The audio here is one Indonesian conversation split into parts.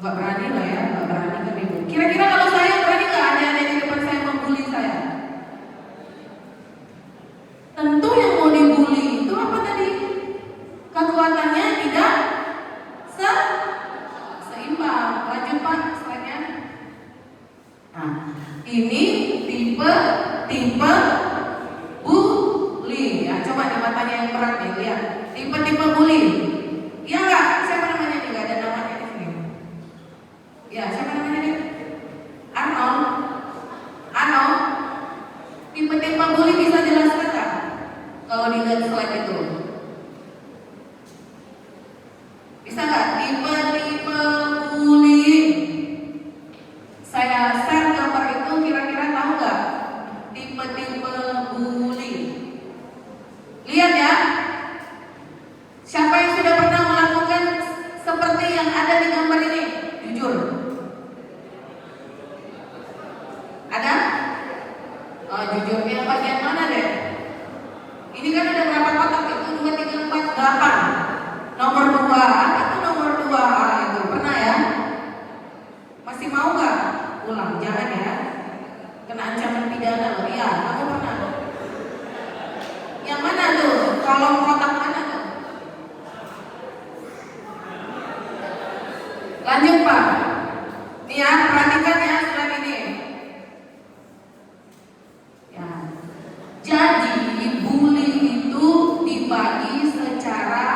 Nggak berani lah ya, nggak berani kan ibu. Kira-kira kalau saya berani nggak ada di depan saya membuli saya? Tentu yang mau dibully itu apa tadi? Kekuatannya tidak seimbang. Lanjut Pak, slide-nya. Nah, ini tipe bully. Ya, coba di matanya yang berat nih, lihat. Tipe bully. Iya nggak? Siapa namanya nih? Nggak ada namanya di sini. Ya, siapa namanya nih? Arnold. Tipe bully bisa jelaskan nggak? Kalau dilihat slide itu, bisa nggak? Tipe bullying. Saya share gambar itu, kira-kira tahu nggak? Tipe bullying. Lihat ya. Siapa yang sudah pernah melakukan seperti yang ada di gambar ini? Jujur. Ada? Oh, jujur. Yang bagian mana deh? Ini kan ada berapa kotak itu? 2, 3, 4, 8. Nomor 2. Apa tuh nomor 2? Itu pernah ya? Masih mau nggak? Ulang, jangan ya. Kena ancaman pidana loh. Iya, kamu pernah. Yang mana tuh? Kolom kotak mana tuh? Lanjut Pak. Nih ya, perhatikan ya slide ini. Ya. Jadi bully itu dibagi secara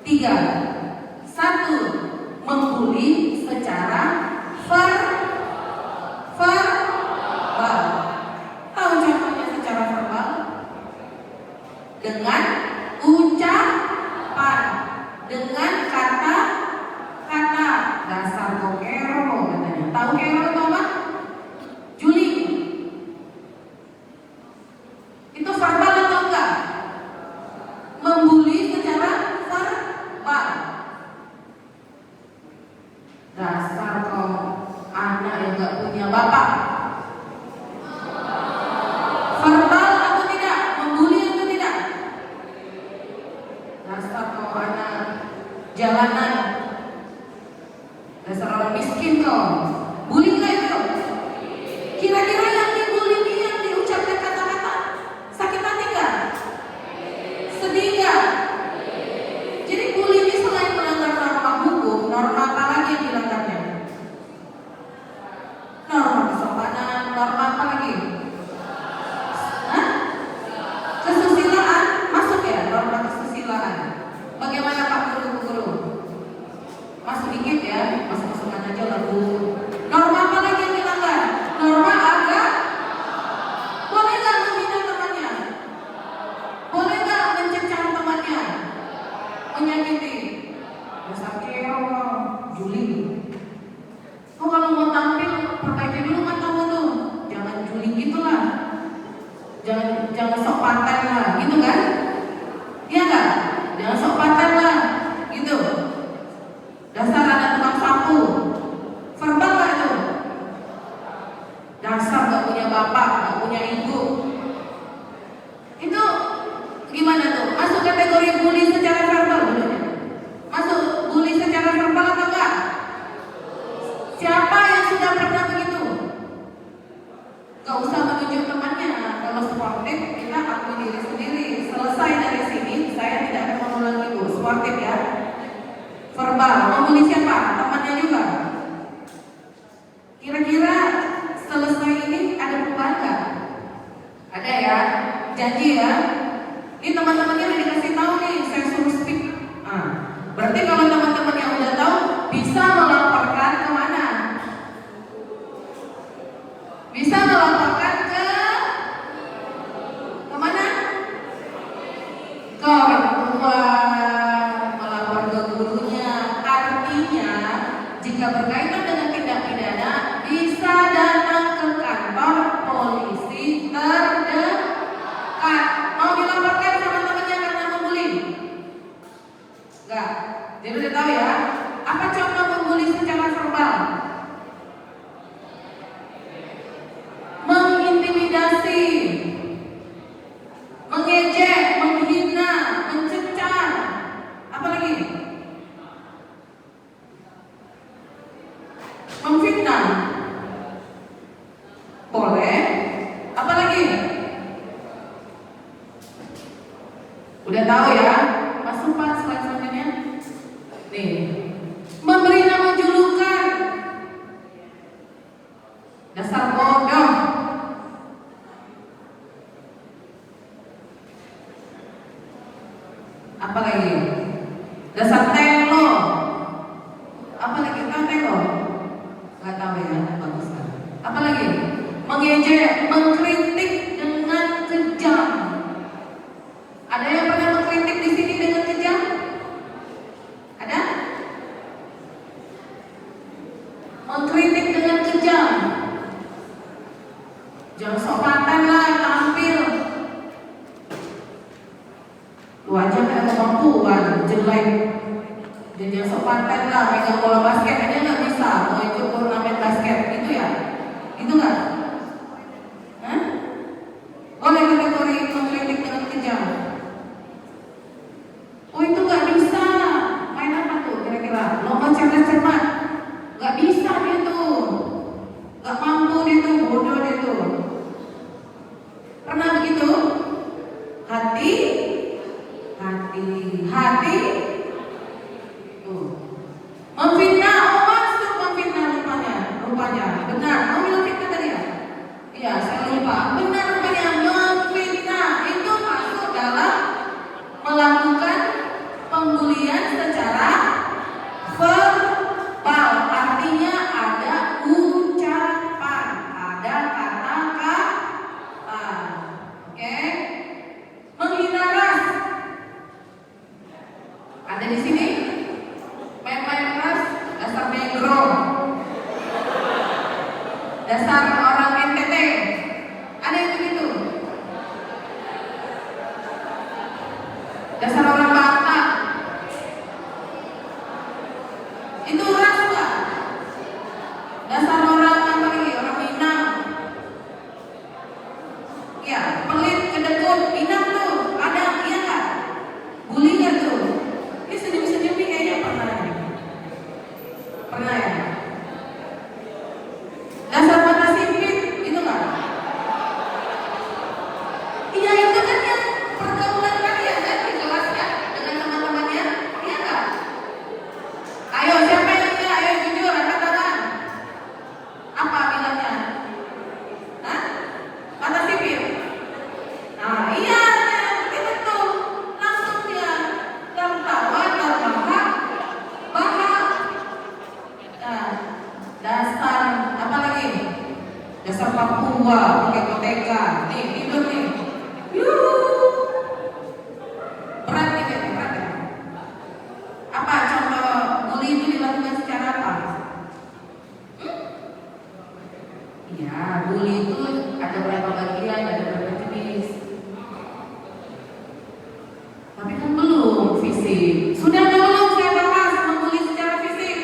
3. 1, membuli secara verbal. Tahu contohnya secara verbal? Dengan ucapan, dengan kata dasar kokero katanya. Tahu kero itu apa? Juling. Itu verbal atau enggak? Membuli secara verbal. Dasar kau anak yang enggak punya bapak. Verbal atau tidak? Membuli atau tidak? Dasar kau anak jalanan. Dasar orang miskin kau. Bully nggak itu? Kira-kira yang dibully ini yang diucapkan kata-kata sakit hati nggak? Sedih nggak? Jadi bully ini selain melanggar norma hukum, norma apa lagi yang dilanggarnya? Norma kesopanan, norma apa lagi? Hah? Kesusilaan masuk ya, norma kesusilaan. Bagaimana Pak Guru? Masuk dikit ya, masuk-masukan aja lah Bu. Norma apa lagi yang dilanggar? Norma agama. Boleh nggak menghina temannya? Boleh nggak mencecah temannya? Menyakiti? Dasar kero, juling. Oh kalau mau tampil, perbaiki dulu matamu tuh. Jangan juling gitulah. Jangan sok paten lah, gitu kan? Iya nggak? Jangan sok paten lah, gitu. Dasar anak tukang sapu. Verbal gak itu? Dasar gak punya bapak, gak punya ibu. Itu gimana tuh? Masuk kategori bully secara verbal belum? Masuk bully secara verbal atau enggak? Siapa yang sudah pernah begitu? Gak usah menunjuk temannya. Kalau sportif kita akui diri sendiri. Selesai dari sini saya tidak akan mengulangi ibu. Sportif ya. Verbal, membuli siapa? Temannya juga. Kira-kira selesai ini ada perubahan nggak? Ada ya, janji ya. Ini teman-temannya udah dikasih tahu nih, saya suruh speak. Berarti kalau teman-teman yang udah tahu bisa melaporkan kemana? Bisa melaporkan kemana? Ke orang tua. Jika berkaitan dengan tindak pidana, bisa datang ke kantor polisi terdekat. Mau dilaporkan sama temannya karena membuli? Enggak. Jadi udah tahu ya. Apa contoh membuli secara verbal? Mengintimidasi, mengejek, menghina, mencecah. Apa lagi? menghina? Boleh. Apa lagi? Udah tahu ya? Masuk Pak slide selanjutnya. Nih, memberi nama julukan. Dasar bodoh. Apa lagi? Dasar telo. Apa lagi? Tahu telo? Gak tahu ya, bagus kan? Apa lagi? Mengejek, mengkritik dengan kejam. Ada yang pernah mengkritik di sini dengan kejam? Ada? Mengkritik dengan kejam. Jangan sok paten lah, tampil. Lu aja kayak kemampuan, jelek. Jangan sok paten lah, megang bola basket aja nggak bisa. Mau ikut turnamen basket, itu ya? Itu nggak? Hah? Boleh kategori mengkritik dengan kejam. Oh itu nggak bisa. Main apa tuh kira-kira? Lomba cerdas-cermat. Nggak bisa dia tuh. Nggak mampu dia tuh, bodoh dia tuh. Pernah begitu? Hati. Tuh. Memfitnah, oh masuk memfitnah rupanya. Benar, mau bilang fitnah tadi ya? Iya, saya lupa. Benar rupanya memfitnah itu masuk dalam melakukan pembulian secara verbal. Artinya ada ucapan, ada kata-kata. Oke? Menghina ras. Ada di sini? Main-main ras, dasar negro. Dasar orang NTT. Ada yang begitu? Dasar orang Batak. Itu ras nggak? Dasar orang apa lagi? Orang Minang. Ya, pelit, kedekut, Minang tuh. Ada, iya nggak? Bully nggak tuh? Ini senyum-senyum nih kayaknya pernah ya? Pernah ya? Dasar mata sipit, itu nggak? Iya itu kan yang pergaulan kalian kan di kelas ya dengan teman-temannya, iya nggak? Ayo siapa yang iya? Ayo jujur, angkat tangan. Apa bilangnya? Hah? Mata sipit. Nah iya, itu tuh langsung dia tertawa, terbahak. Nah, dasar apa lagi? Dasar Papua pakai koteka. Nih hidup nih. Yuh. Berat nih kayaknya, berat ya. Apa contoh bully itu dilakukan secara apa? Iya, bully itu ada berapa bagian, ada berapa jenis. Tapi kan belum fisik. Sudah atau belum saya bahas membuli secara fisik?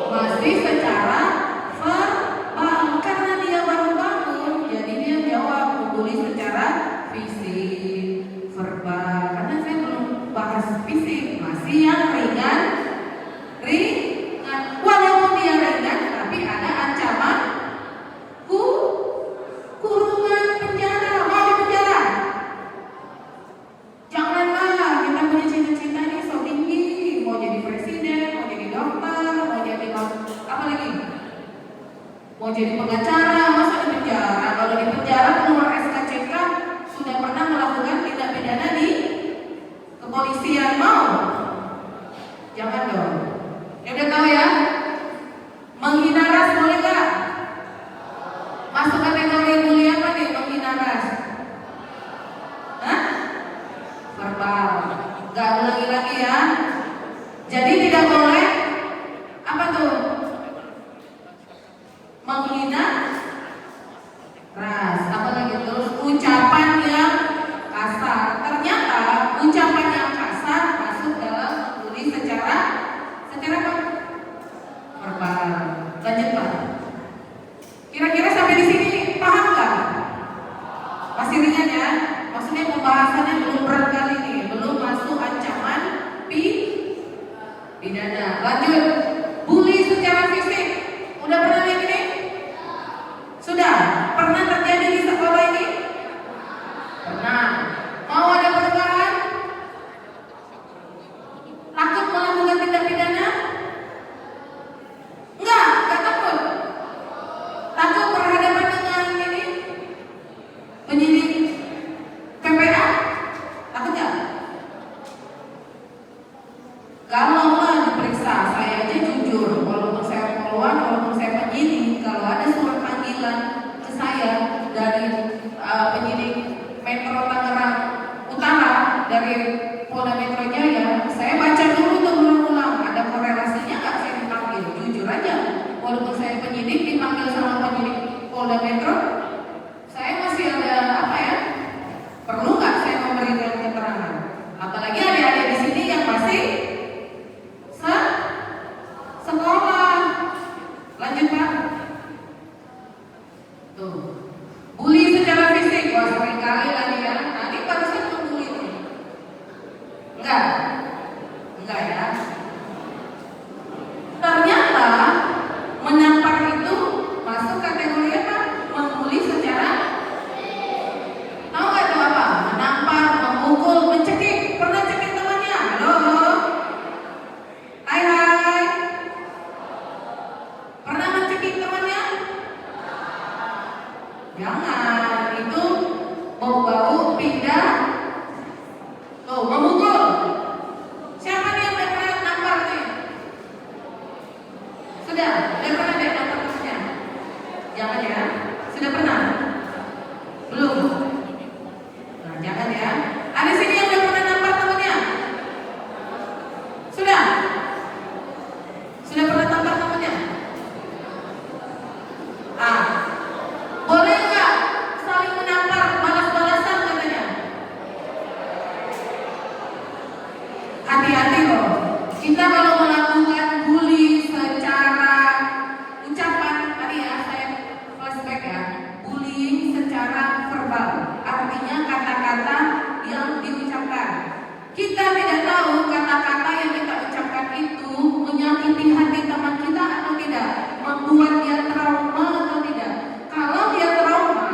Masih secara verbal. Karena dia baru bangun, jadi dia jawab membuli secara fisik, verbal. Karena saya belum bahas fisik, masih yang ringan. Walaupun dia ringan, tapi ada ancaman kurungan penjara. Mau di penjara? Janganlah kita punya cita-cita nih so tinggi, mau jadi presiden, mau jadi dokter, mau jadi apa lagi? Mau jadi pengacara, masa di penjara? Kalau di penjara keluar SKCK sudah pernah melakukan tindak pidana di kepolisian, mau? Jangan dong. Ya udah tahu ya. Menghina ras boleh nggak? Masuk kategori bully apa nih menghina ras? Hah? Verbal. Gak ulangi lagi ya. Jadi tidak boleh apa tuh? Menghina Polda Metro, saya masih ada apa ya? Perlu nggak saya memberikan keterangan? Apalagi adik-adik di sini yang masih sekolah. Lanjut Pak. Tuh, bully secara fisik, wah sering kali lagi ya. Tadi barusan membuli nih. Enggak ya. Ternyata menampar itu masuk kategori apa? Membuli secara, tahu nggak itu apa? Menampar, memukul, mencekik. Pernah cekik temannya? Halo? Hai. Pernah mencekik temannya? Jangan, itu bau pindah. Tuh, memukul. Siapa nih yang udah pernah nampar nih? Sudah pernah deh nampar temannya? Jangan ya. Sudah pernah? Belum? Nah, jangan ya. Ada sini yang udah pernah nampar temannya? Sudah? Sudah pernah nampar temannya? Boleh nggak saling menampar, balas-balasan katanya? Hati-hati loh. Kita kalau melakukan bully secara ucapan, tadi ya saya flashback ya, bullying secara verbal, artinya kata-kata yang diucapkan. Kita tidak tahu kata-kata yang kita ucapkan itu menyakiti hati teman kita atau tidak, membuat dia trauma atau tidak. Kalau dia trauma,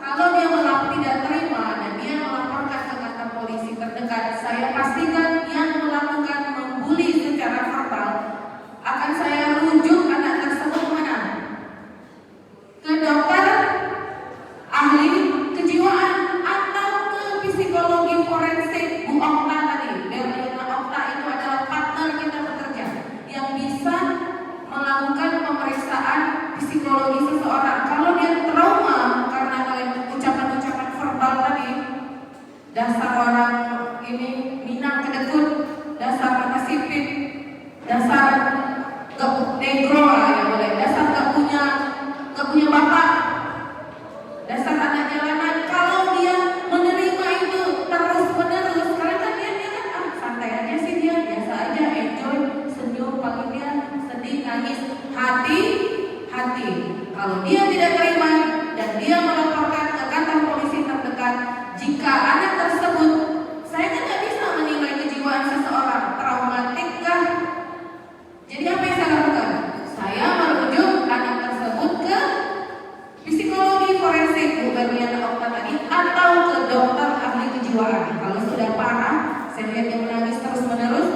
kalau dia tidak terima dan dia melaporkan ke kantor polisi terdekat, saya pastikan yang melakukan membuli secara verbal akan saya rujuk anak tersebut mana? Ke dokter ahli kejiwaan atau ke psikologi forensik Bu Okta tadi. Berliana Okta itu adalah partner kita bekerja yang bisa melakukan pemeriksaan psikologi seseorang. Kalau dia trauma karena ucapan-ucapan verbal tadi, dasar orang ini Minang kedekut, dasar mata sipit, dasar negro ya boleh, dasar gak punya bapak, dasar anak jalanan. Kalau dia menerima itu terus menerus, karena kan dia kan santai aja sih, dia biasa aja, enjoy, senyum, paling dia sedih, nangis. Hati. Kalau dia tidak terima dan dia melaporkan ke kantor polisi terdekat, jika anak tersebut, saya kan nggak bisa menilai kejiwaan seseorang, traumatik kah? Jadi apa yang saya lakukan? Saya merujuk anak tersebut ke psikologi forensik Bu Berliana Okta tadi atau ke dokter ahli kejiwaan. Kalau sudah parah, saya lihat dia menangis terus menerus,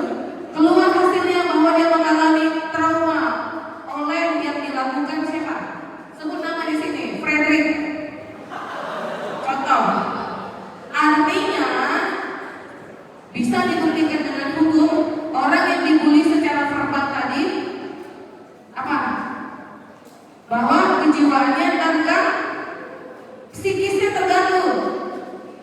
keluar hasilnya bahwa dia mengalami trauma oleh yang dilakukan siapa? Sebut nama di sini, Frederick. Contoh. Artinya bisa dibuktikan dengan hukum orang yang dibully secara verbal tadi apa? Bahwa kejiwaannya terganggu, psikisnya terganggu.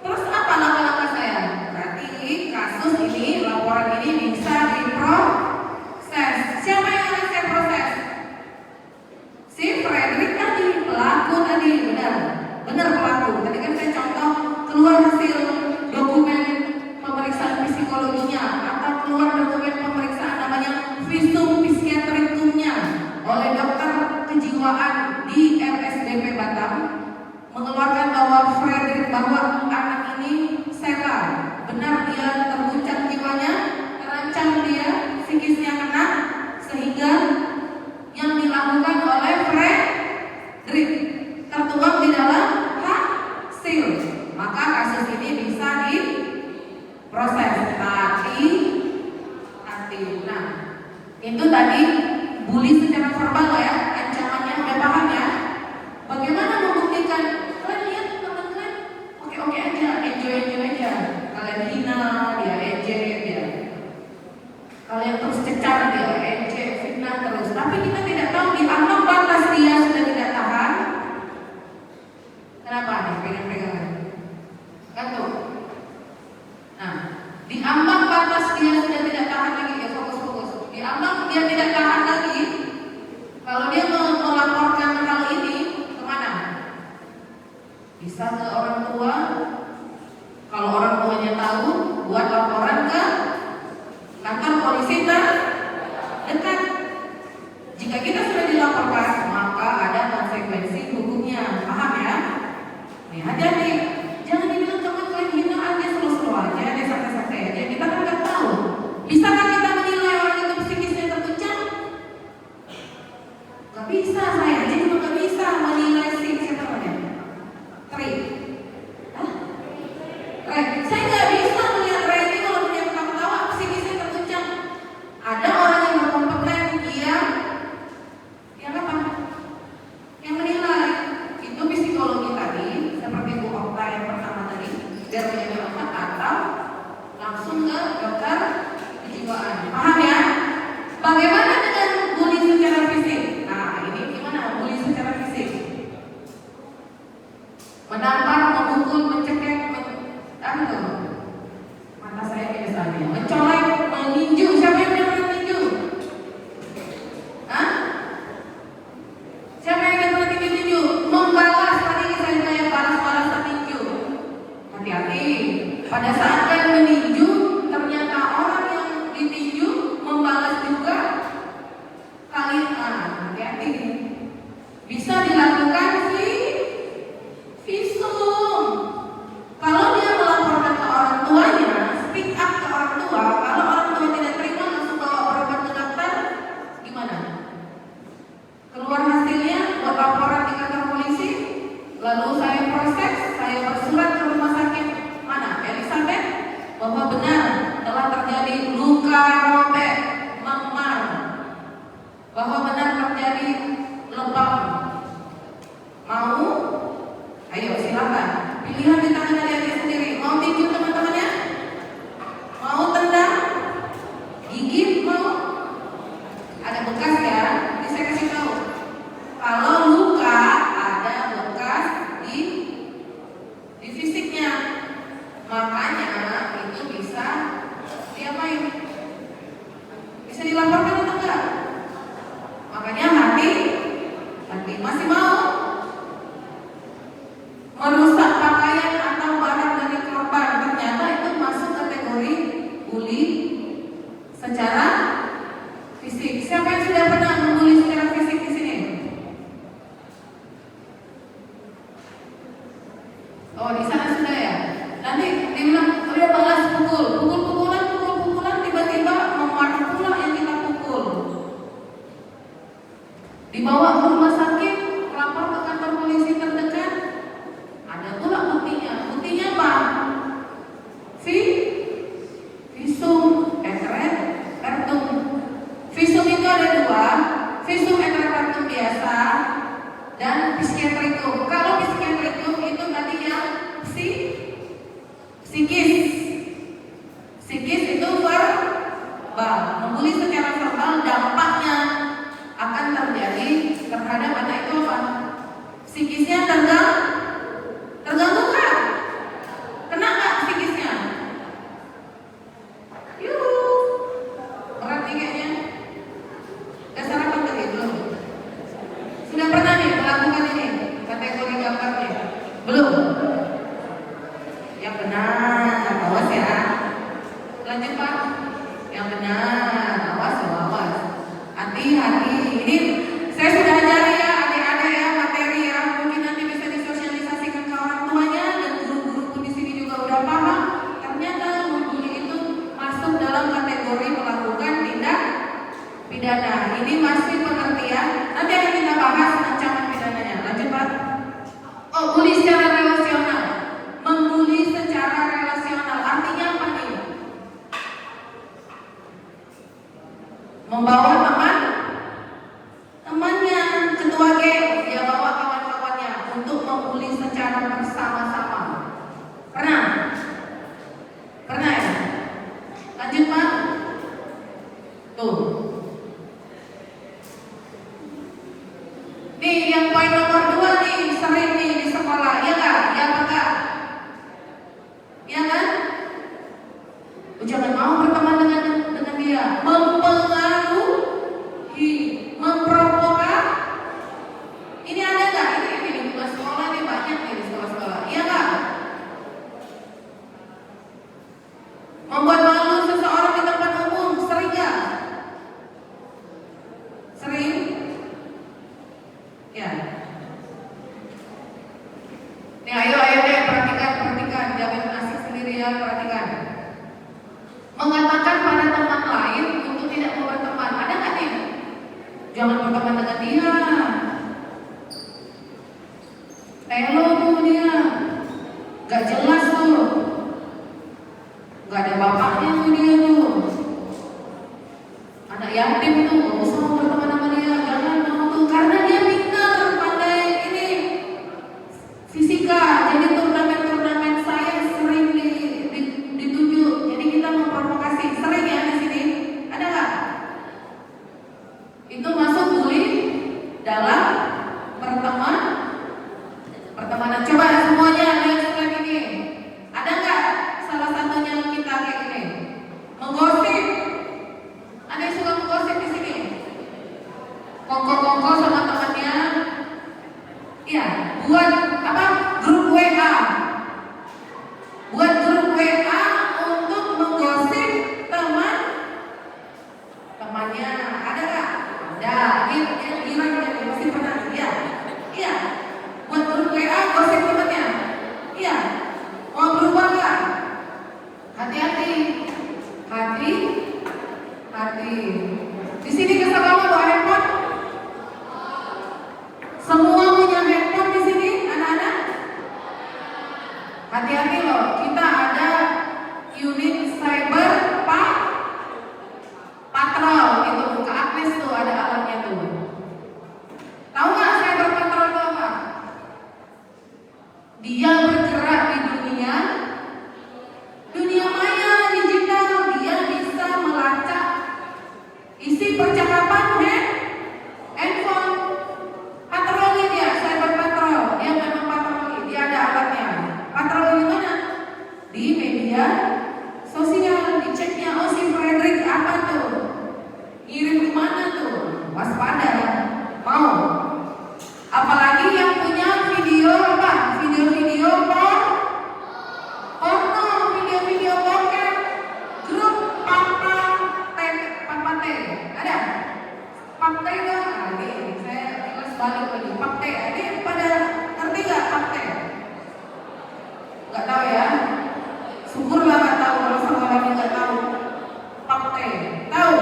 Terus apa langkah-langkah saya? Berarti kasus ini, laporan ini bisa diproses. Siapa yang akan saya proses? Si Frederick tadi, pelaku tadi, benar pelaku. Tadi kan saya contoh keluar hasil dokumen pemeriksaan psikologinya atau keluar dokumen pemeriksaan namanya visum psikiatrikumnya oleh dokter kejiwaan di RSDP Batam. Jika kita sudah dilaporkan, maka ada konsekuensi hukumnya. Paham ya? Nih, hati-hati. Jangan dibilang teman kalian hinaan, dia seru-seru aja, dia santai-santai aja. Kita kan nggak tahu. Bisakah kita menilai orang itu psikisnya terguncang? Gak bisa, saya aja juga gak bisa menilai siapa namanya? Tri. Hah? Ray. Saya nggak bisa melihat Ray ini kalau dia ketawa-tawa psikisnya terguncang. Ada orang yang berkompeten, yang apa? Yang menilai. Itu psikologi tadi, seperti Bu Okta yang pertama tadi, biar menjadi otak atau langsung ke dokter kejiwaan. Paham ya? Bagaimana dengan bully secara fisik? Nah, ini gimana bully secara fisik? Menampar, memukul, mencekek, mata saya biasanya mencolek, meninju. Siapa yang pernah meninju? Hah? Siapa yang pernah meninju? Membalas, tadi saya kayak balas-balas meninju. Hati-hati. Pada saat kalian meninju, ternyata orang yang ditinju membalas juga. Kalian hati-hati. Bisa dilakukan visum. Kalau dia melaporkan ke orang tuanya, speak up ke orang tua. Kalau orang tua tidak terima, langsung bawa berobat ke dokter. Gimana? Keluar hasilnya, buat laporan di kantor polisi. Lalu saya proses, saya bersurat ke rumah sakit mana? Elizabeth, bahwa benar telah terjadi luka robek, memar, bahwa benar terjadi lebam. Mau? Ayo silakan. Pilihan di tangan kalian sendiri. Mau tinju teman-temannya? Mau tendang? Gigit? Mau? Ada bekas ya? Ini saya kasih tahu. Kalau luka ada bekas di fisiknya, makanya itu bisa diapain? Bisa dilaporkan atau enggak? Makanya hati masih mau merusak pakaian atau barang dari korban, ternyata itu masuk kategori bully secara fisik. Siapa yang sudah pernah membuli secara fisik di sini? Oh, di sana sudah ya. Nanti dibilang udah balas pukul-pukulan, tiba-tiba memarah pula yang kita pukul. Dibawa ke rumah sakit, lapor ke kantor polisi terdekat. Ada pula buktinya. Buktinya apa? Visum et repertum. Visum itu ada dua, visum et repertum biasa dan psikiatrikum. Kalau psikiatrikum itu tadi yang psikis. Psikis itu verbal. Membuli secara verbal, dampaknya akan terjadi terhadap anak itu apa? Psikisnya terganggu nggak? Kena nggak psikisnya? Berat nih kayaknya. Udah sarapan tadi belum? Sudah pernah nih melakukan ini kategori gambarnya? Belum? Yang benar, awas ya. Lanjut Pak. Yang benar, awas. Hati-hati. Ini saya sudah ajari ya adik-adik ya, materi ya. Mungkin nanti bisa disosialisasikan ke orang tuanya dan guru-guru pun di sini juga udah paham. Ternyata membuli itu masuk dalam kategori melakukan tindak pidana. Ini masih pengertian. Nanti akan kita bahas ancaman pidananya. Lanjut Pak. Oh, bully secara relasional. Membuli secara relasional artinya apa nih? Membawa temannya, ketua geng, dia bawa kawan-kawannya untuk membuli secara bersama-sama. Pernah ya? Lanjut Pak. Tuh. Nih yang poin nomor 2 nih, sering nih di sekolah, iya nggak? Iya apa nggak? Iya kan? Jangan mau berteman dengan dia. Mempengaruhi, memprovokasi. Ini ada nggak? Ini di sekolah nih banyak nih di sekolah-sekolah. Iya nggak? Membuat malu seseorang di tempat umum, sering nggak? Sering. Ya. Nih ayo deh perhatikan, jangan asik sendiri ya, perhatikan. Mengatakan pada teman lain untuk tidak mau berteman, ada nggak nih? Jangan berteman dengan dia. Elo tuh dia, gak jelas tuh, gak ada bapaknya tuh dia tuh, anak yatim tuh, gak usah mau berteman sama dia, jangan mau tuh, karena dia pintar, pandai ini fisika, jadi turnamen saya sering dituju, jadi kita memprovokasi, sering ya di sini, ada nggak? Itu masuk bully dalam pertemanan. Coba semuanya lihat slide ini. Ada nggak salah satunya kita kayak gini? Menggosip. Ada yang suka menggosip di sini? Kongko sama temannya. Iya, buat apa? Grup WA. Buat grup WA untuk menggosip temannya. Ada nggak? Ada. Yang pasti pernah. Iya. Buat grup WA gosip temannya. Iya. Mau berubah nggak? Hati-hati. Di sini kesal kamu bawa handphone? Semua punya handphone di sini, anak-anak? Hati-hati loh. Kita ada unit cyber patrol itu. Kak Agnes tuh ada alatnya tuh. Tahu nggak cyber patrol itu apa? Dia bergerak di dunia maya digital. Dia bisa melacak isi percakapan handphone. Patroli dia, cyber patrol. Dia memang patroli, dia ada alatnya. Patroli di mana? Di media sosial. Diceknya, oh si Frederick apa tuh? Ngirim kemana tuh? Waspada, mau. Apalagi yang punya video apa? Video porno, video bokep, grup papa T, ada? Papa itu, ini saya kelas balik lagi. Papa T, ini pada ngerti nggak Papa T? Nggak tahu ya? Syukurlah nggak tahu, kalau sama orang nggak tahu. Papa T, tahu?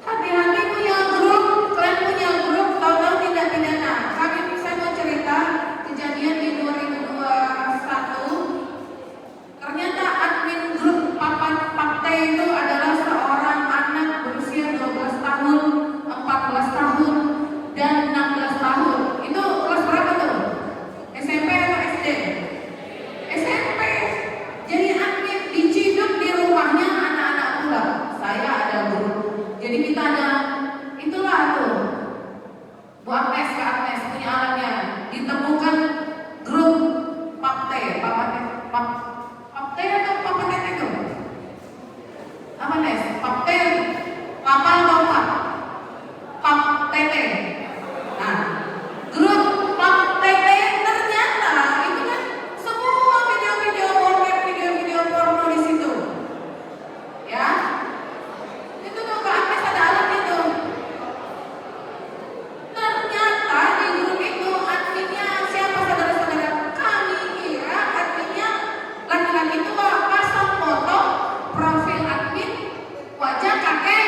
Hati-hati punya grup, kalian punya grup, tahu-tahu tindak pidana. Saya mau cerita kejadian di 2021. Ternyata admin grup Pakte itu adalah seorang anak berusia 12 tahun, 14 tahun, dan 16 tahun. Itu kelas berapa tuh? SMP atau SD? SMP. Jadi admin diciduk di rumahnya anak-anak pula. Saya ada grup. Jadi kita ada, itulah tuh Bu Agnes, Kak Agnes punya alatnya. Ditemukan grup Pakte atau Papa itu? Apa Nes? Pakte, Papa atau Pakte? Nah, grup Pakte ternyata itu kan semua video-video bokep, video-video porno di situ. Ya. Itu tuh Kak Agnes ada alatnya tuh. Ternyata di grup itu adminnya siapa saudara-saudara? Kami kira adminnya laki-laki tua, pasang foto profil admin wajah kakek.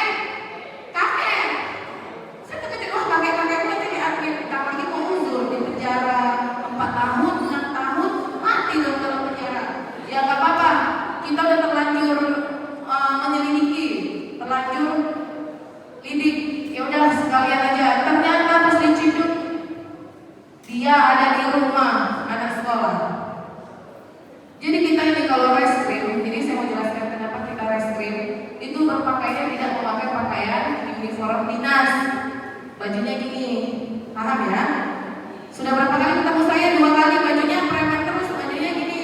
Saya terkejut, wah kakek pun jadi admin. Tak lagi mau uzur di penjara 4 tahun, 6 tahun, mati dong dalam penjara. Ya nggak apa-apa, kita udah terlanjur menyelidiki, terlanjur lidik. Ya udah sekalian aja. Ternyata pas diciduk dia ada di rumah anak sekolah. Jadi kita ini kalau reskrim, ini saya mau jelaskan kenapa kita reskrim itu berpakaian tidak memakai pakaian uniform dinas. Bajunya gini, paham ya? Sudah berapa kali ketemu saya? 2 kali, bajunya preman terus, bajunya gini.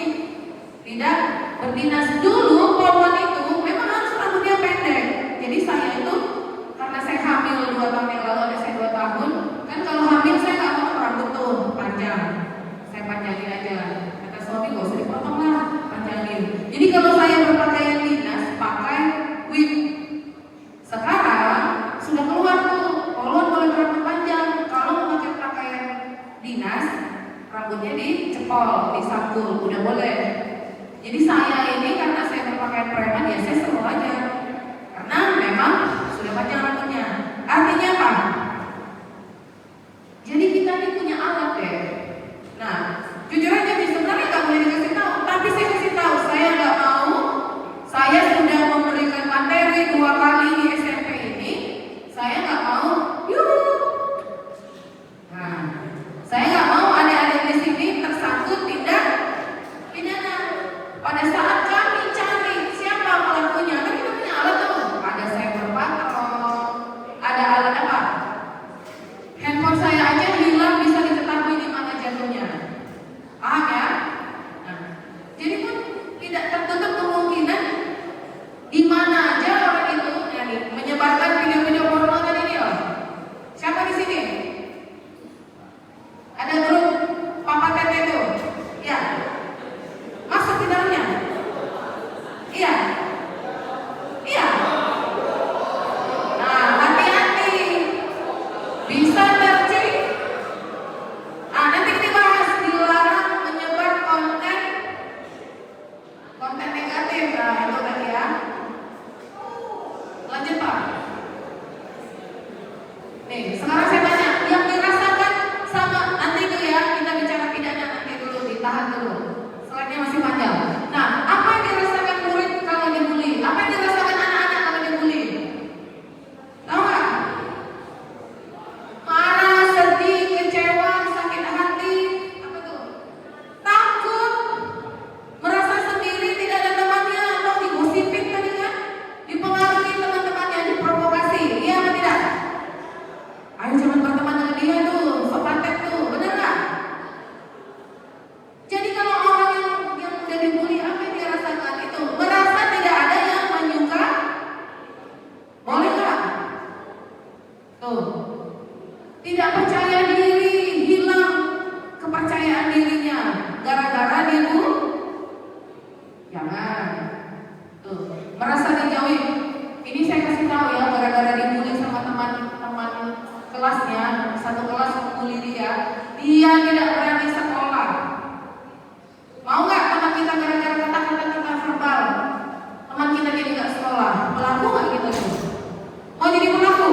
Tidak berdinas. Dulu Polwan itu memang harus rambutnya pendek. Jadi saya itu karena saya hamil 2 tahun yang lalu, ada saya 2 tahun. Kan kalau hamil saya nggak mau rambut tuh panjang. Saya panjangin aja. Kata suami gak usah dipotong lah, panjangin. Jadi kalau saya berpakaian dinas pakai wig. Sekarang sudah keluar tuh, Polwan boleh Pakul, udah boleh. Jadi saya ini karena saya berpakaian preman ya saya seru aja. Karena memang sudah panjang rambutnya. Artinya apa? Jadi kita ini punya alat deh. Nah, jujur aja sih sebenarnya nggak boleh dikasih tahu, tapi saya kasih tahu. Saya nggak mau. Saya sudah memberikan materi 2 kali di SMP ini. Saya nggak mau. Nah, saya nggak mau adik-adik di sini tersangkut tindak pidana. Pada saat kami cari siapa pelakunya, kan kita punya alat tuh. Ada cyber patrol, ada alat apa? Handphone saya aja hilang bisa diketahui di mana jatuhnya. Paham ya? Nah, jadi pun tidak tertutup kemungkinan di mana aja orang itu menyebarkan video-video porno tadi ini loh. Siapa di sini? Ada grup Papa Tete itu? Ya. Masuk di dalamnya? Iya. Iya. Nah, hati-hati. Bisa tercik. Nanti dibahas dilarang menyebar konten negatif. Nah, itu tadi ya. Lanjut Pak. Nih, sekarang saya tanya, yang dirasakan sama nanti itu ya, kita bicara pidana nanti dulu, ditahan dulu. Slide-nya masih panjang. Nah, apa yang dirasakan murid kalau dibully? Apa yang dirasakan anak-anak kalau dibully? Tahu nggak? Marah, sedih, kecewa, sakit hati, apa tuh? Takut, merasa sendiri, tidak ada temannya, atau digosipin tadi kan? Dipengaruhi teman-temannya, diprovokasi, iya atau tidak? Ayo jangan berteman dengan dia tuh, sepatet tuh, bener nggak? Jadi kalau orang yang udah dibully, apa yang dia rasakan itu? Merasa tidak ada yang menyuka, boleh nggak? Tuh, tidak percaya diri, hilang kepercayaan dirinya, gara-gara dibully. Jangan. Tuh, merasa dijauhi. Ini saya kasih tahu ya, gara-gara dibully sama teman-teman kelasnya, satu kelas membuli dia tidak berani sekolah. Mau nggak teman kita gara-gara kata-kata verbal, teman kita jadi nggak sekolah? Pelaku nggak kita tuh? Mau jadi pelaku?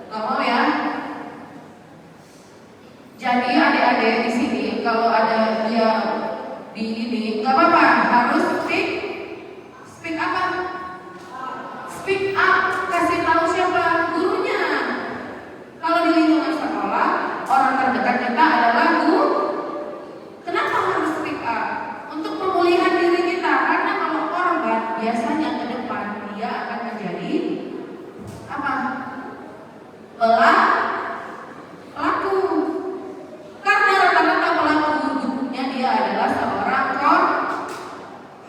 Nggak mau ya? Jadi adik-adik di sini kalau ada dia di ini nggak apa-apa, harus speak apa? Speak up, kasih tahu siapa gurunya. Kalau di lingkungan sekolah, orang terdekat kita adalah guru. Kenapa harus speak up? Untuk pemulihan diri kita. Karena kalau korban biasanya ke depan dia akan menjadi apa? Pelaku. Karena rata-rata pelakunya dia adalah seorang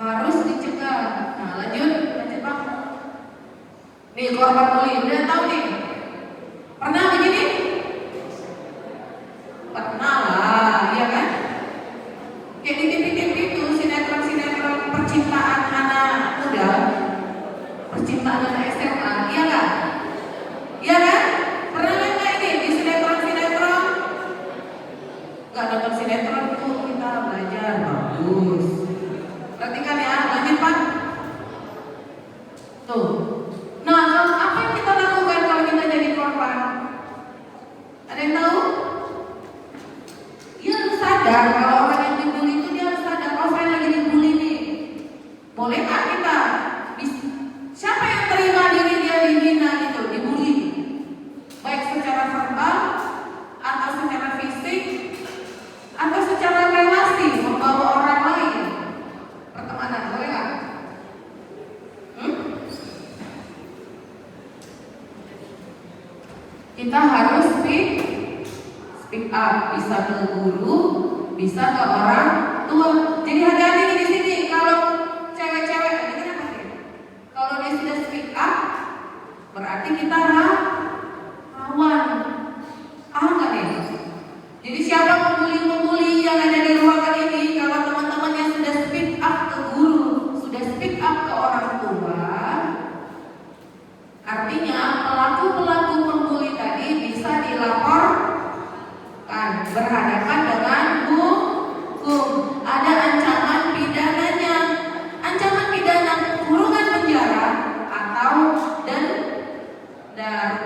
harus dicegah. Nah, lanjut Pak. Nih korban bully, udah tahu nih. Pernah begini? Pernah lah, iya kan? Kayak di TV-TV itu sinetron percintaan anak muda, percintaan anak SMA, iya nggak? Iya kan? Pernah nggak ini di sinetron? Nggak nonton sinetron tuh kita belajar bagus. Perhatikan ya, lanjut Pak. Tuh. Nah, apa yang kita lakukan kalau kita jadi korban? Ada yang tahu? Dia harus sadar kalau orang yang dibully itu dia harus sadar, oh saya lagi dibully nih. Boleh nggak kita? Siapa yang terima diri dia dihina gitu, dibully? Baik secara verbal, atau secara fisik, atau secara relasi, membawa orang lain. Pertemanan, boleh nggak? Kita harus speak up, bisa ke guru, bisa ke orang tua. Jadi hati-hati di sini kalau cewek-cewek ini kenapa sih? Kalau dia sudah speak up, berarti kita rawan. Nggak nih? Jadi siapa pembuli yang ada di ruangan ini? Kalau teman-temannya sudah speak up ke guru, sudah speak up ke orang tua, artinya pelaku pembuli tadi bisa dilaporkan, berhadapan dengan hukum. Ada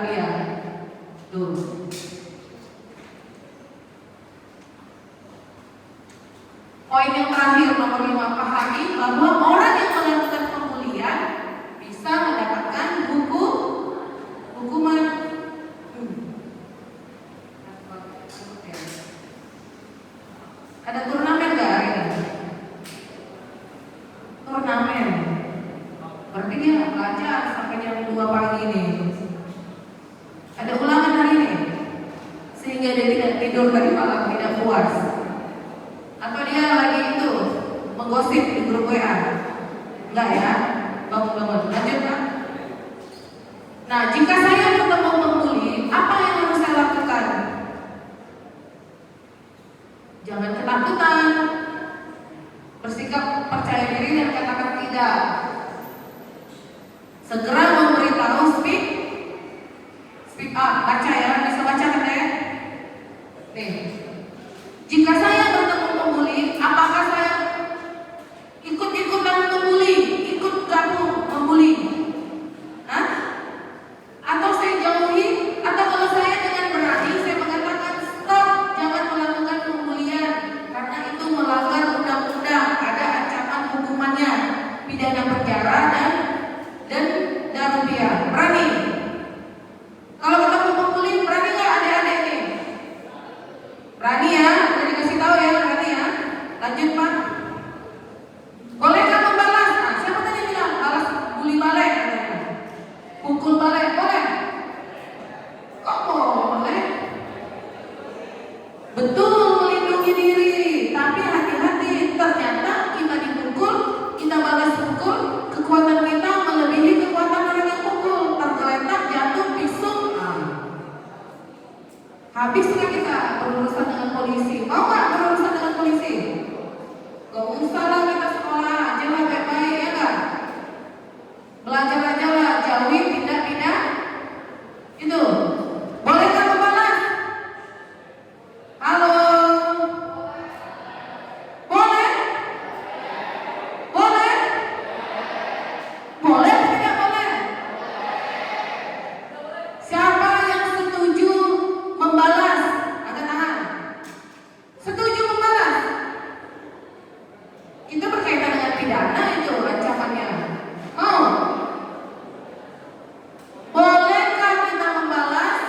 Rupiah. Tuh. Poin yang terakhir nomor 5, pahami bahwa orang yang melakukan pemulihan bisa mendapatkan hukuman. Ada turnamen nggak hari ini? Turnamen. Berarti dia belajar sampai jam 2 pagi nih. Ada ulangan hari ini, sehingga dia tidak tidur tadi malam, tidak puas. Atau dia lagi itu menggosip di grup WA? Enggak ya? Bangun-bangun. Lanjut Pak. Nah, jika saya ketemu pembuli, apa yang harus saya lakukan? Jangan ketakutan. Bersikap percaya diri dan katakan tidak. Segera memberitahu, speak up. Baca ya, bisa baca kan ya? Nih. Jika saya bertemu pembuli, apakah saya ikut-ikutan membuli, ikut gabung membuli? Hah? Atau saya jauhi? Atau kalau saya dengan berani saya mengatakan stop, jangan melakukan pembulian karena itu melanggar undang-undang, ada ancaman hukumannya, pidana penjara dan Rupiah. Berani? Kalau ketemu pembuli, berani nggak adik-adik ini? Berani ya? Udah dikasih tahu ya, berani ya? Lanjut Pak. Bolehkah membalas? Nah, siapa tadi bilang balas bully balik? Pukul balik, boleh? Kok boleh? Betul, melindungi diri. Tapi hati-hati, ternyata kita dipukul, kita balas pukul, kekuatan kita melebihi kekuatan orang yang pukul. Tergeletak, jatuh, pisuk. Habislah kita berurusan dengan polisi. Mau nggak berurusan dengan polisi? Gak usah lah kita sekolah aja lah baik-baik ya nggak? Belajar aja lah, jauhi tindak pidana. Itu. Bolehkah membalas? Halo? Boleh? Boleh? Boleh atau tidak boleh? Siapa yang setuju membalas? Angkat tangan. Setuju membalas? Itu berkaitan dengan pidana itu ancamannya. Mau? Bolehkah kita membalas?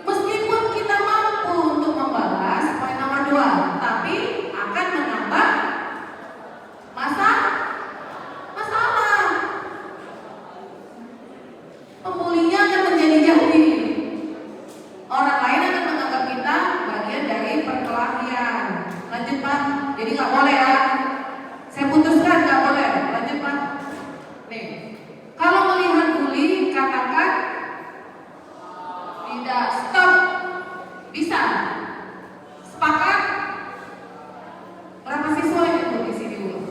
Meskipun kita mampu untuk membalas, poin nomor 2, tapi akan menambah masalah. Pembulinya akan menjadi jauhi. Orang lain akan menganggap kita bagian dari perkelahian. Lanjut Pak. Jadi nggak boleh ya. Saya putuskan nggak boleh. Lanjut Pak. Nih, kalau melihat bully katakan tidak, stop. Bisa. Sepakat? Berapa siswa ini Bu di sini Bu?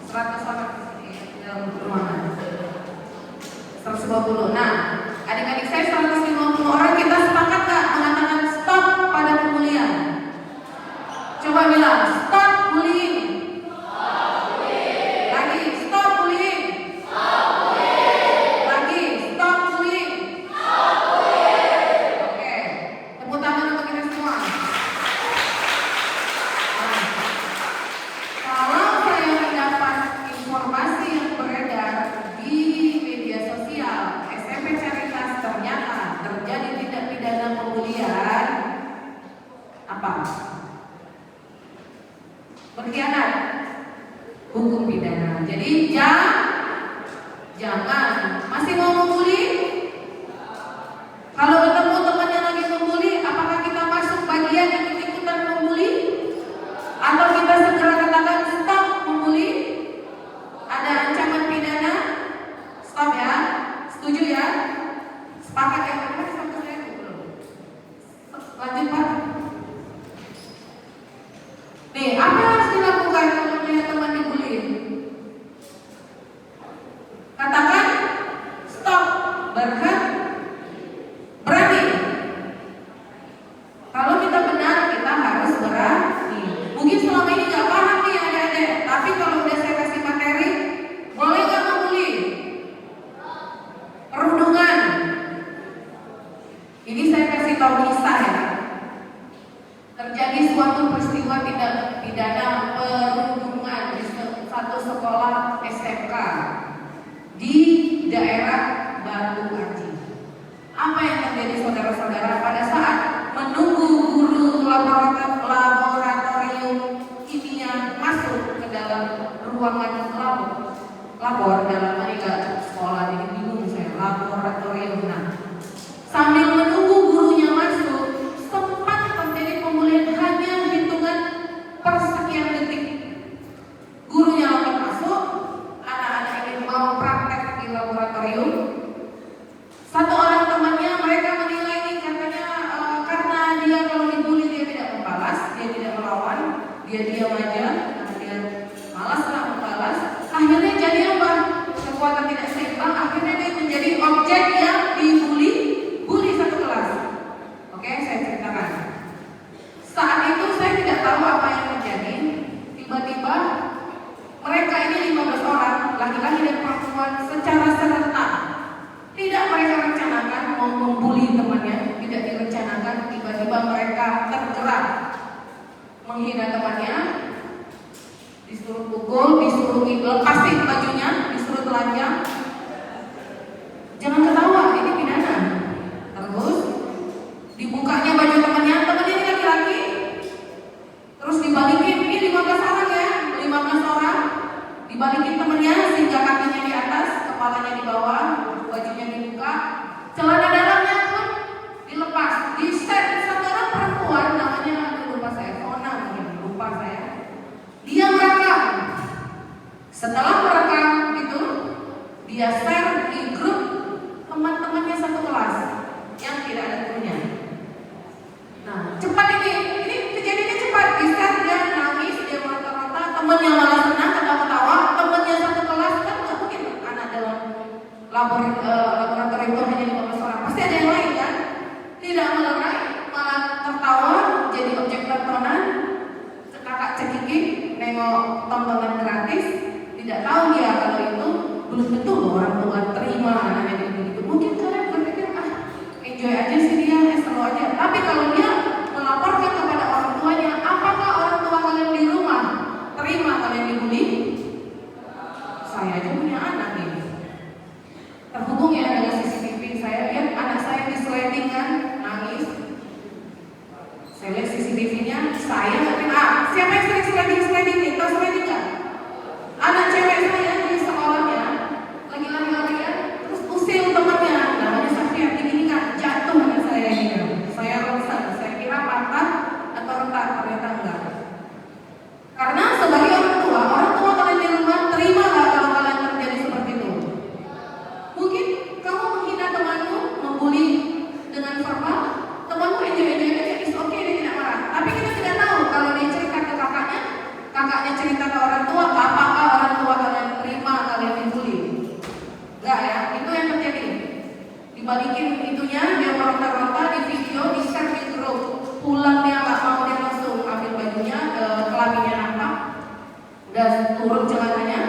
100 orang di sini dalam ruangan. 150. Nah, adik-adik saya 150 orang, kita sepakat nggak mengatakan stop pada pembulian? Coba bilang stop bullying. Lagi stop bullying. Lagi stop bullying. Oke, tepuk tangan untuk kita semua. Nah, kalau saya mendapat informasi yang beredar di media sosial, SMP Caritas ternyata terjadi tindak pidana pembulian, apa? Berkhianat, hukum pidana. Jadi jangan. Masih mau membuli? Kalau ketemu teman yang lagi membuli, apakah kita masuk bagian yang ikut-ikutan membuli? Atau kita segera katakan stop membuli? Ada ancaman pidana? Stop ya. Setuju ya? Sepakat ya? Sampai saya belum. Lanjut Pak. Nih, apa yang harus dilakukan kalau melihat teman dibully? Katakan stop, berani. Kalau kita benar, kita harus berani. Mungkin selama ini nggak paham nih adik-adik, tapi kalau udah saya kasih materi, boleh nggak membuli? kasih tahu kisah ya. Terjadi suatu peristiwa tindak pidana perundungan di satu sekolah SMK di daerah Batu Aji. Apa yang terjadi saudara-saudara pada saat menunggu guru laboratorium kimia masuk ke dalam ruangan labor dalam sekolah ini bingung saya laboratorium. Nah, sambil menunggu gurunya masuk, sempat terjadi pemulihan hanya hitungan persekian detik. Gurunya akan masuk, anak-anak ini mau praktek di laboratorium. Satu orang temannya mereka menilai ini katanya karena dia kalau dibully dia tidak membalas, dia tidak melawan, dia diam aja, dia malas lah membalas. Akhirnya jadi apa? Kekuatan tidak seimbang. Akhirnya dia menjadi objek yang dibully satu kelas. Oke, saya ceritakan. Saat itu saya tidak tahu apa yang terjadi. Tiba-tiba mereka ini 15 orang, laki-laki dan perempuan secara serentak. Tidak mereka rencanakan mau membuli temannya, tidak direncanakan. Tiba-tiba mereka tergerak menghina temannya, disuruh pukul, disuruh lepasin bajunya, disuruh telanjang. Jangan ketawa, ini pidana. Terus dibukanya baju temannya ini laki-laki, terus dibalikin, ini 15 orang ya, 15 orang dibalikin temannya sehingga kakinya di atas, kepalanya di bawah, bajunya dibuka, celana dalamnya pun dilepas, di-set. Satu orang perempuan namanya lupa saya, Ona mungkin, lupa saya. Dia merekam. Setelah merekam itu, dia share di grup teman-temannya satu kelas yang tidak ada gurunya. Nah, cepat ini kejadiannya cepat. Bisa dia nangis, dia rata-rata, temennya malah senang, ketawa-ketawa. Temennya satu kelas kan nggak mungkin anak dalam laboratorium itu hanya 15 orang. Pasti ada yang lain kan? Tidak melerai, malah tertawa, jadi objek tontonan. Kakak cekikik, nengok tontonan gratis. Tidak tahu dia kalau itu belum tentu loh orang tua terima anaknya begitu. Mungkin kalian berpikir enjoy aja sih dia, seru aja. Tapi kalau dia melaporkan kepada orang tuanya, apakah orang tua kalian di rumah terima kalian dibully? Saya aja punya anak ini. Terhubung ya dengan CCTV, saya lihat anak saya disleting kan, nangis. Saya lihat CCTV-nya, saya nggak terima. Siapa yang sering sliding nih? Tahu sliding nggak? Anak cewek saya di sekolahnya lagi lari-larian, terus usil temannya, namanya Safia, ini kan jatuh anak saya ini. Saya ronsen, saya kira patah atau retak, ternyata enggak. Karena sebagai orang tua kalian di rumah terima nggak kalau kalian terjadi seperti itu? Mungkin kamu menghina temanmu, membuli dengan verbal, temanmu enjoy aja, is okay, dia tidak marah. Tapi kita tidak tahu kalau dia cerita ke kakaknya cerita ke orang tua, apakah orang tua kalian terima kalian dibully? Enggak ya, itu yang terjadi. Dibalikin itunya, dia meronta-ronta di video, di-share di grup. Pulang dia nggak mau, dia langsung ambil bajunya, kelaminnya nampak, udah turun celananya,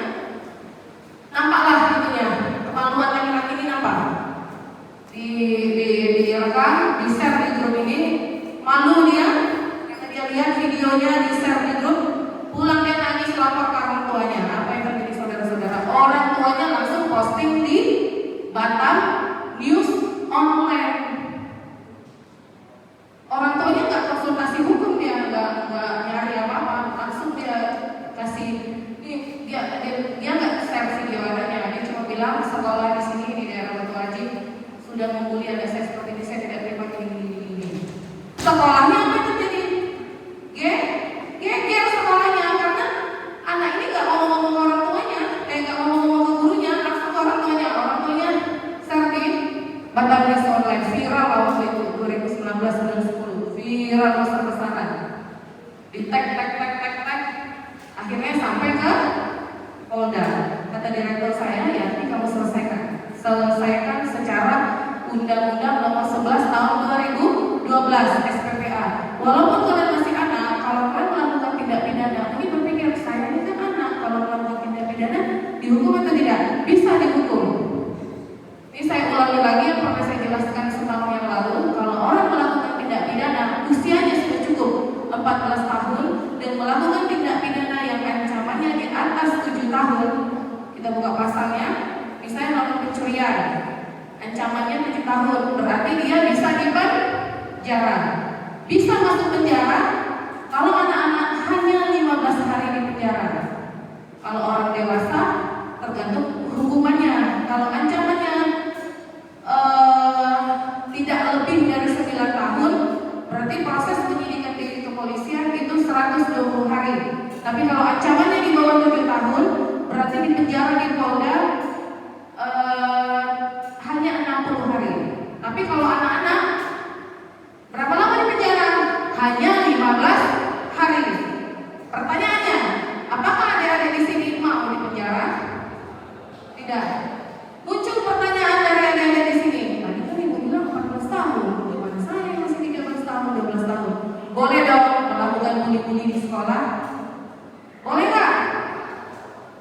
nampaklah itunya, kemaluan laki-laki ini nampak. Direkam, di-share di grup ini, malu dia, karena dia lihat videonya di-share di grup. Pulang dia nangis lapor ke orang tuanya. Apa yang terjadi saudara-saudara? Orang tuanya langsung posting di Batam News Online. Orang tuanya nggak konsultasi hukum, dia nggak nyari apa-apa, langsung dia kasih. Dia nggak share video adanya. Dia cuma bilang sekolah di sini di daerah Batu Aji sudah membuli anak saya seperti ini, saya tidak terima ini. Sekolahnya apa yang terjadi? Geger sekolahnya karena anak ini nggak mau ngomong orang tuanya, nggak mau ngomong ke gurunya, langsung ke orang tuanya. Orang tuanya share di Batam News Online, viral waktu itu 2019 bulan 10, viral besar-besaran. Di tag, akhirnya sampai ke Polda. Kata direktur saya, ya ini kamu selesaikan secara Undang-Undang Nomor 11 Tahun 2012 SPPA. Walaupun kalian masih anak, kalau kalian melakukan tindak pidana, mungkin berpikir saya ini kan anak, kalau melakukan tindak pidana dihukum atau tidak? Bisa dihukum. Ini saya ulangi lagi yang pernah saya jelaskan setahun yang lalu. Kalau orang 14 tahun dan melakukan tindak pidana yang ancamannya di atas 7 tahun, kita buka pasalnya, misalnya melakukan pencurian, ancamannya 7 tahun, berarti dia bisa dipenjara. Bisa masuk penjara kalau anak-anak hanya 15 hari di penjara. Kalau orang dewasa tergantung hukumannya. Kalau ancamannya tidak lebih dari 9 tahun, berarti proses penyidikan di kepolisian itu 120 hari. Tapi kalau ancamannya di bawah 7 tahun, berarti di penjara di Polda hanya 60 hari. Tapi kalau anak-anak berapa lama di penjara? Hanya 15 hari. Pertanyaannya, apakah adik-adik di sini mau di penjara? Tidak. Muncul pertanyaan dari adik-adik di sini. Tadi kan ibu bilang 14 tahun. Gimana saya masih 13 tahun, 12 tahun? Boleh dong melakukan bully-bully di sekolah? Boleh nggak?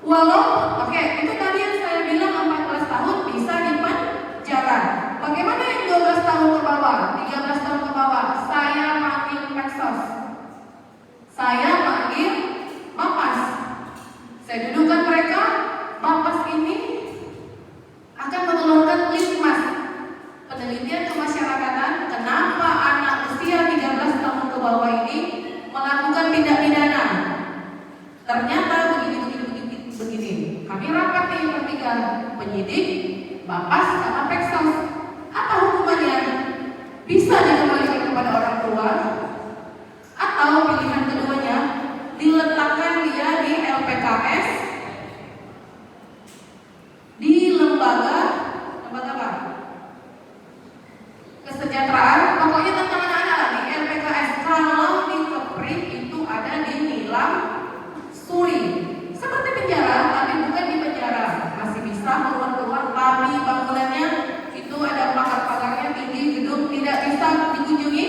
Walaupun, oke, itu tadi yang saya bilang 14 tahun bisa dipenjara. Bagaimana yang 12 tahun ke bawah, 13 tahun ke bawah? Saya panggil Peksos. Saya panggil Bapas. Saya dudukkan mereka. Bapas ini akan mengeluarkan litmas, penelitian kemasyarakatan, kenapa anak usia 13 tahun ke bawah ini melakukan tindak pidana. Ternyata begini. Kami rapat nih bertiga, penyidik, Bapas, sama Peksos. Apa hukumannya? Bisa dikembalikan kepada orang tua, atau pilihan keduanya diletakkan dia di LPKS, di lembaga apa? Kesejahteraan, pokoknya tentang anak-anak lah, di LPKS. Kalau di Kepri itu ada di Nilam Suri, seperti penjara tapi bukan di penjara, masih bisa keluar-keluar, tapi bangunannya itu ada pagar-pagarnya tinggi, gedung, tidak bisa dikunjungi,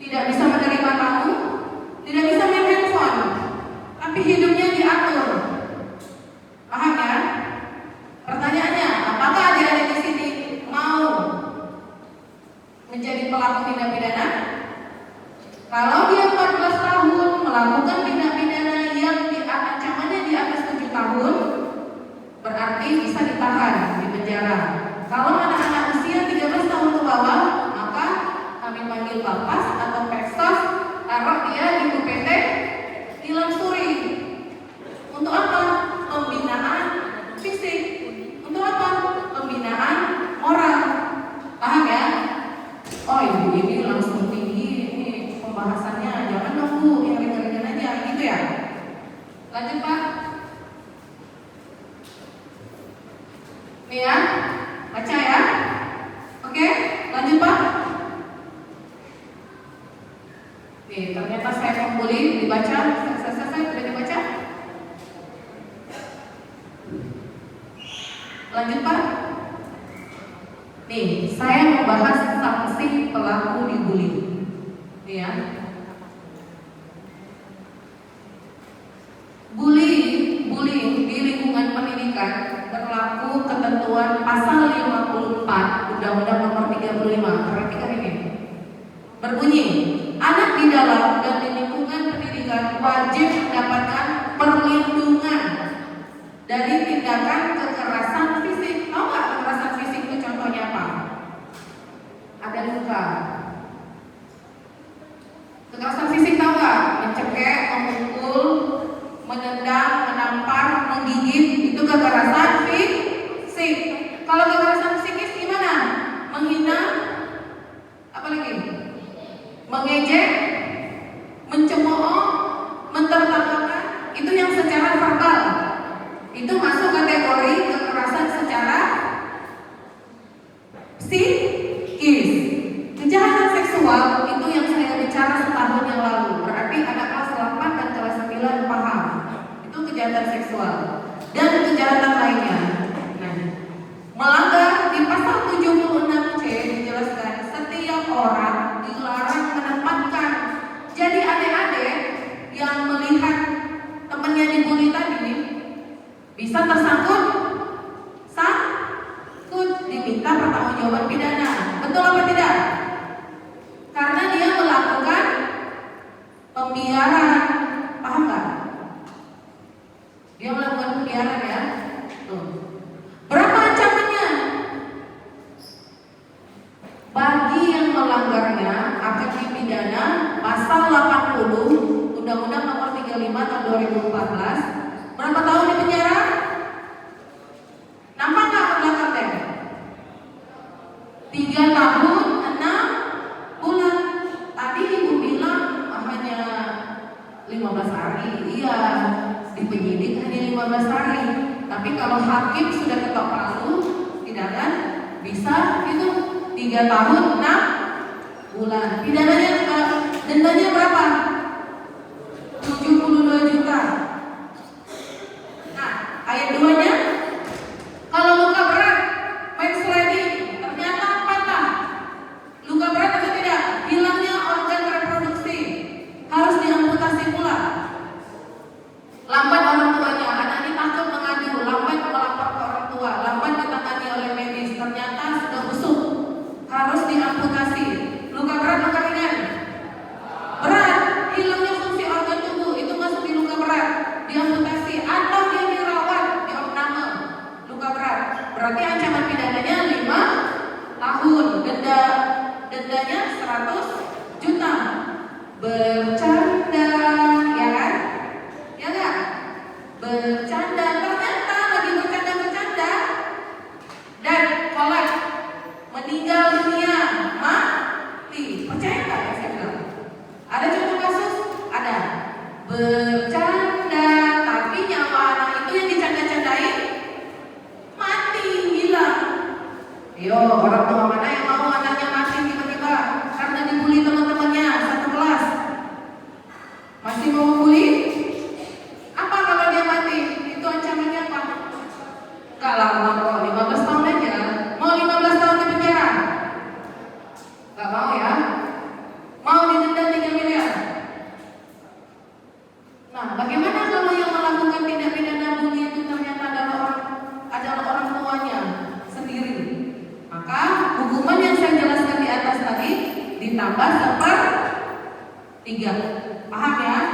tidak bisa menerima tamu, tidak bisa main handphone, tapi hidupnya diatur. Paham ya? Pertanyaannya, apakah adik-adik di sini mau menjadi pelaku tindak pidana? Kalau dia 14 tahun melakukan tindak pidana yang ancamannya di atas 7 tahun, berarti bisa ditahan di penjara. Kalau anak-anak usia 13 tahun ke bawah, maka kami panggil Bapas atau Peksos, taruh dia di UPT Nilam Suri. Untuk apa? Pembinaan fisik. Untuk apa? Pembinaan moral. Paham ya? Oh ini langsung tinggi ini pembahasannya, jangan nunggu yang ringan-ringan aja gitu ya. Lanjut Pak. Nih ya, baca ya. Oke, lanjut Pak. Nih ternyata saya pembuli dibaca, saya tidak dibaca. Lanjut Pak. Nih, saya membahas sanksi pelaku dibully. Nih ya. Bullying di lingkungan pendidikan berlaku ketentuan pasal 54 Undang-Undang Nomor 35. Perhatikan ini. Berbunyi, anak di dalam dan di lingkungan pendidikan wajib mendapatkan perlindungan dari tindakan kekerasan fisik. Tahu nggak kekerasan fisik itu contohnya apa? Ada luka. Kekerasan fisik tahu nggak? Mencekek, memukul, menendang, menampar, menggigit, itu kekerasan fisik. Kalau kekerasan psikis gimana? Menghina, apa lagi? Mengejek, mencemooh, mentertawakan, itu yang secara verbal. Itu masuk kategori kekerasan secara psikis. Kejahatan seksual itu yang saya bicara setahun yang lalu. Berarti anak kelas 8 dan kelas 9 paham. Itu kejahatan seksual. Dan kejahatan lainnya. Nah, melanggar di pasal 76C dijelaskan setiap orang dilarang menempatkan. Jadi adik-adik yang melihat temannya dibully tadi bisa tersangkut, diminta pertanggungjawaban pidana. Betul apa tidak? Karena dia melakukan pembiaran. Paham nggak? Dia melakukan pembiaran ya. Tuh. Berapa ancamannya? Bagi yang melanggarnya akan dipidana pasal 80 Undang-Undang Nomor 35 Tahun 2014. Berapa tahun di penjara? Nampak nggak ke belakang deh? 3 tahun 6 bulan. Tadi ibu bilang hanya 15 hari. Iya, di penyidik hanya 15 hari. Tapi kalau hakim sudah ketok palu, tidak kan bisa itu 3 tahun 6 bulan. Pidananya dendanya berapa? 72 juta. Nah, ayat 2-nya, kalau luka berat, main sliding, ternyata patah. Luka berat atau tidak? Hilangnya organ reproduksi, harus diamputasi pula. Lambat orang tuanya, anak ini takut mengadu, lambat melapor ke orang tua, lambat ditangani oleh medis, ternyata sudah busuk, harus diamputasi. Luka berat, luka ringan? Berat, hilangnya fungsi organ tubuh, itu masuk di luka berat, diamputasi. Atau dia dirawat di opname, luka berat, berarti ancaman pidananya 5 tahun, dendanya 100 juta. Bercanda, ya kan? Ya nggak? Bercanda, ternyata lagi bercanda dan kolak, meninggal dunia, mati. Percaya nggak ya saya bilang? Ada contoh kasus? Ada. Bercanda, tapi nyawa anak itu yang dicanda-candain mati, hilang. Yo, orang tua mana yang mau anaknya mati tiba-tiba karena dibully teman-temannya satu kelas? Masih mau membuli? Apa kalau dia mati? Itu ancamannya apa? Gak lama kok, 15 tahun aja. Mau 15 tahun di penjara? Gak mau ya? Mau didenda 3 miliar? Nah, bagaimana kalau yang melakukan tindak pidana bully itu ternyata adalah orang tuanya sendiri? Maka hukuman yang saya jelaskan di atas tadi ditambah 1/3. Paham ya?